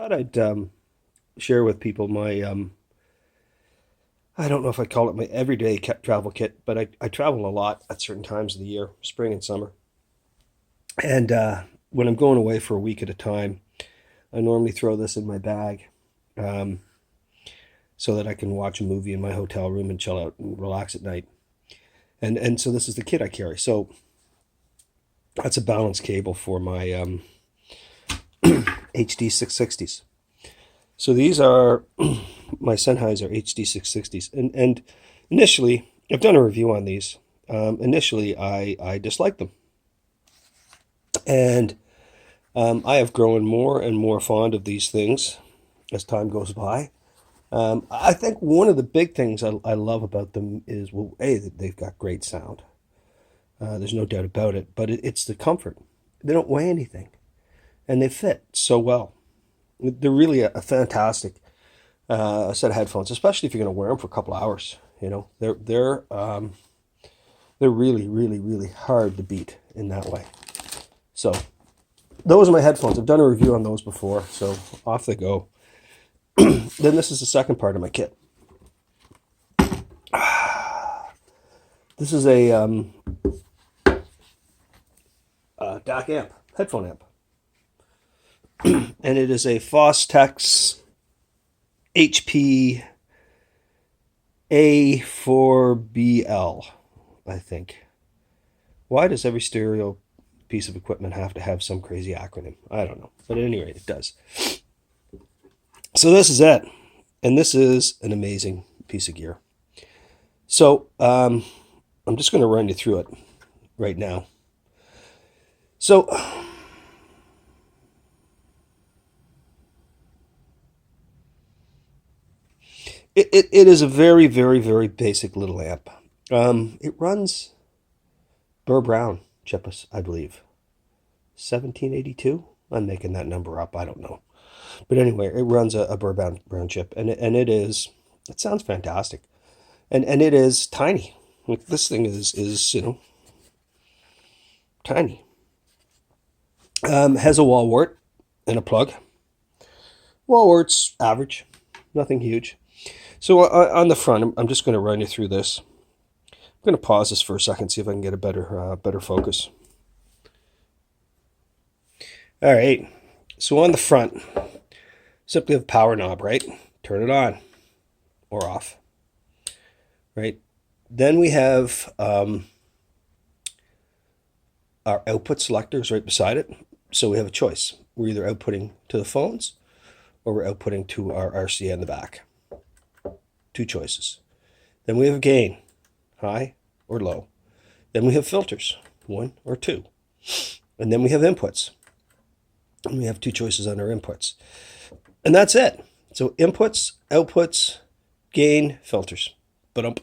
thought I'd share with people my I don't know if I call it my everyday travel kit, but I travel a lot at certain times of the year, spring and summer. And when I'm going away for a week at a time, I normally throw this in my bag um, so that I can watch a movie in my hotel room and chill out and relax at night. And so this is the kit I carry. So that's a balance cable for my HD 660s. So these are my Sennheiser HD 660s, and initially I've done a review on these. Initially, I disliked them, and I have grown more and more fond of these things as time goes by. I think one of the big things I love about them is, well, A, that they've got great sound. There's no doubt about it, but it's the comfort. They don't weigh anything, and they fit so well. They're really a fantastic set of headphones, especially if you're going to wear them for a couple of hours. You know, they're really, really, really hard to beat in that way. So those are my headphones. I've done a review on those before, so off they go. Then this is the second part of my kit. This is a DAC amp, headphone amp. And it is a Fostex HP4A, I think. Why does every stereo piece of equipment have to have some crazy acronym? I don't know. But at any rate, it does. So this is it. And this is an amazing piece of gear. So I'm just going to run you through it right now. So it is a very, very, very basic little amp. It runs Burr Brown chips, I believe. 1782? I'm making that number up. I don't know. But anyway, it runs a Burr Brown chip. And it sounds fantastic. And it is tiny. Like, this thing is tiny. Has a wall wart and a plug. Wall wart's average. Nothing huge. So on the front, I'm just going to run you through this. I'm going to pause this for a second, see if I can get a better focus. All right. So on the front, simply have a power knob, right? Turn it on or off, right? Then we have our output selectors right beside it. So we have a choice. We're either outputting to the phones or we're outputting to our RCA in the back. Two choices. Then we have gain, high or low. Then we have filters, 1 or 2. And then we have inputs. And we have two choices on our inputs. And that's it. So inputs, outputs, gain, filters. But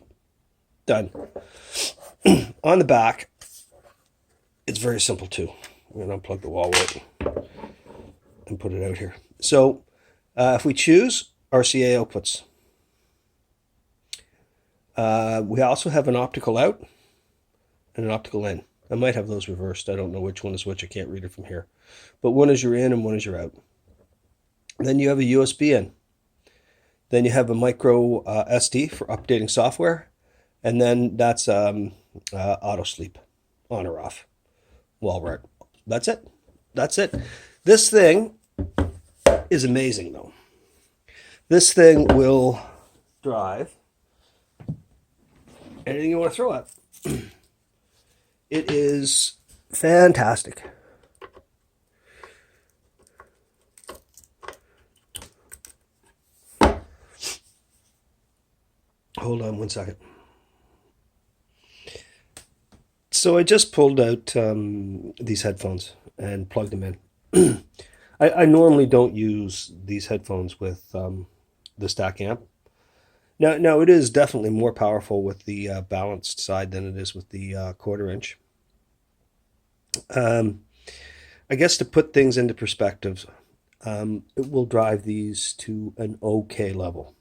done. On the back, it's very simple too. I'm going to unplug the wall wart and put it out here. So if we choose RCA outputs, we also have an optical out and an optical in. I might have those reversed. I don't know which one is which. I can't read it from here. But one is your in and one is your out. Then you have a USB in. Then you have a micro SD for updating software. And then that's auto sleep, on or off. Wall wart. That's it. That's it. This thing is amazing, though. This thing will drive anything you want to throw at. It is fantastic. Hold on one second. So I just pulled out these headphones and plugged them in. I normally don't use these headphones with the stack amp. Now it is definitely more powerful with the balanced side than it is with the quarter inch. I guess to put things into perspective, it will drive these to an okay level.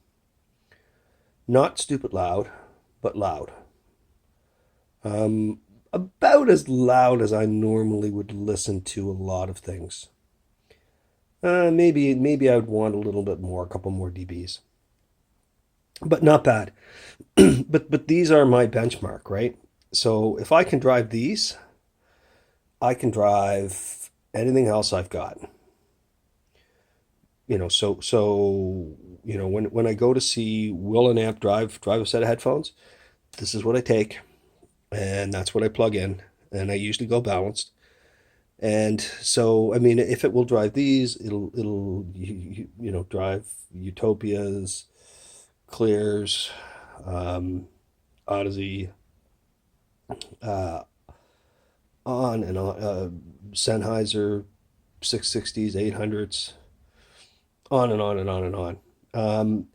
Not stupid loud, but loud. About as loud as I normally would listen to a lot of things. Maybe I would want a little bit more, a couple more dBs, but not bad. But these are my benchmark, right? So if I can drive these, I can drive anything else I've got. When I go to see Will and Amp drive a set of headphones, this is what I take, and that's what I plug in, and I usually go balanced. And so, I mean, if it will drive these, it'll drive Utopias, Clears, Odyssey, uh, on and on, Sennheiser 660s, 800s, on and on and on and on.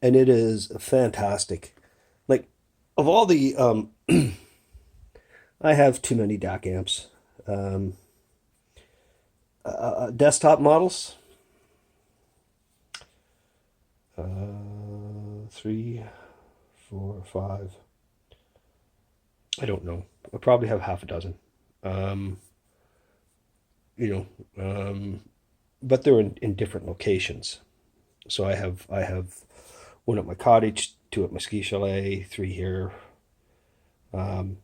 And it is fantastic. Like, of all the, I have too many DAC amps. Desktop models, 3, 4, 5. I don't know. I probably have half a dozen. Um, you know, but they're in different locations. So I have one at my cottage, two at my ski chalet, three here. Um,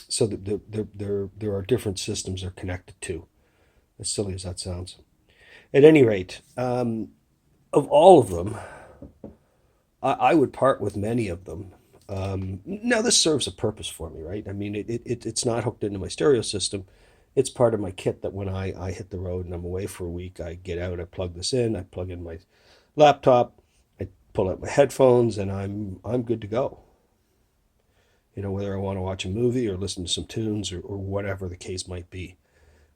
so there are different systems they're connected to. As silly as that sounds. At any rate, of all of them, I would part with many of them. Now this serves a purpose for me, right? I mean, it's not hooked into my stereo system. It's part of my kit that when I hit the road and I'm away for a week, I get out, I plug this in, I plug in my laptop, I pull out my headphones, and I'm good to go. Whether I want to watch a movie or listen to some tunes or whatever the case might be.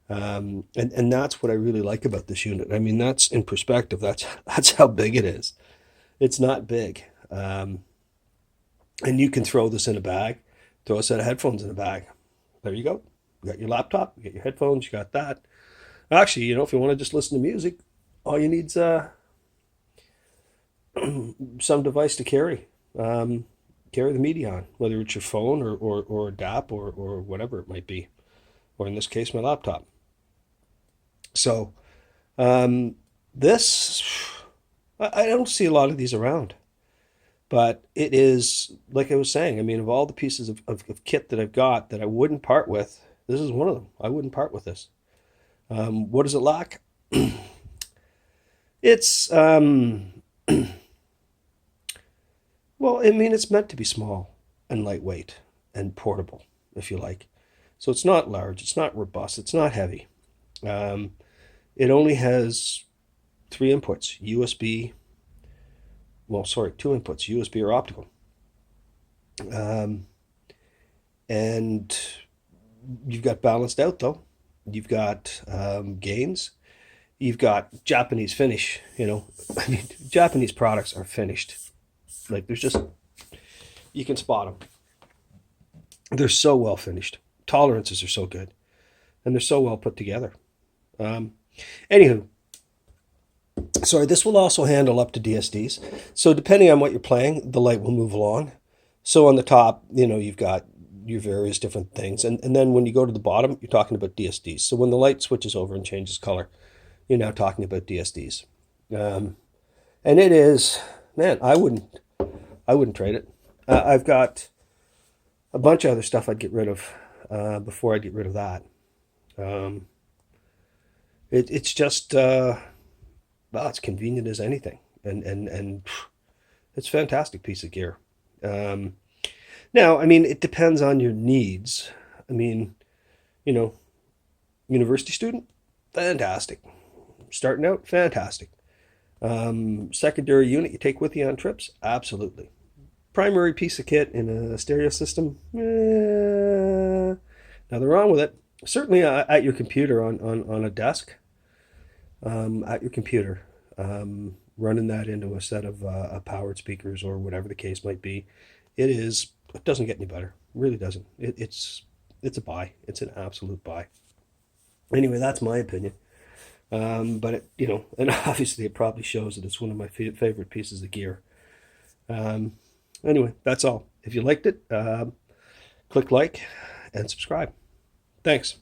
And that's what I really like about this unit. I mean, that's in perspective. That's how big it is. It's not big. And you can throw this in a bag, throw a set of headphones in a bag. There you go. You got your laptop, you got your headphones, you got that. Actually, if you want to just listen to music, all you need's some device to carry. Carry the media on, whether it's your phone or a DAP or whatever it might be, or in this case, my laptop. So this, I don't see a lot of these around, but it is, like I was saying, I mean, of all the pieces of kit that I've got that I wouldn't part with, this is one of them. I wouldn't part with this. What does it lack? It's, well, I mean, it's meant to be small and lightweight and portable, if you like. So it's not large, it's not robust, it's not heavy. It only has 3 inputs, USB, well, sorry, 2 inputs, USB or optical. And you've got balanced out though. You've got gains. You've got Japanese finish, I mean, Japanese products are finished. Like you can spot them. They're so well finished. Tolerances are so good. And they're so well put together. Anywho, sorry, this will also handle up to DSDs. So depending on what you're playing, the light will move along. So on the top, you've got your various different things. And then when you go to the bottom, you're talking about DSDs. So when the light switches over and changes color, you're now talking about DSDs. And it is, man, I wouldn't trade it. I've got a bunch of other stuff I'd get rid of before I'd get rid of that. It's just, well, it's convenient as anything. And it's a fantastic piece of gear. Now, I mean, it depends on your needs. I mean, university student, fantastic. Starting out, fantastic. Secondary unit you take with you on trips, absolutely. Primary piece of kit in a stereo system, nothing wrong with it. Certainly at your computer on a desk, at your computer, running that into a set of powered speakers or whatever the case might be, it doesn't get any better. It really doesn't. It's a buy. It's an absolute buy. Anyway, that's my opinion. But and obviously it probably shows that it's one of my favorite pieces of gear. Anyway, that's all. If you liked it, click like and subscribe. Thanks.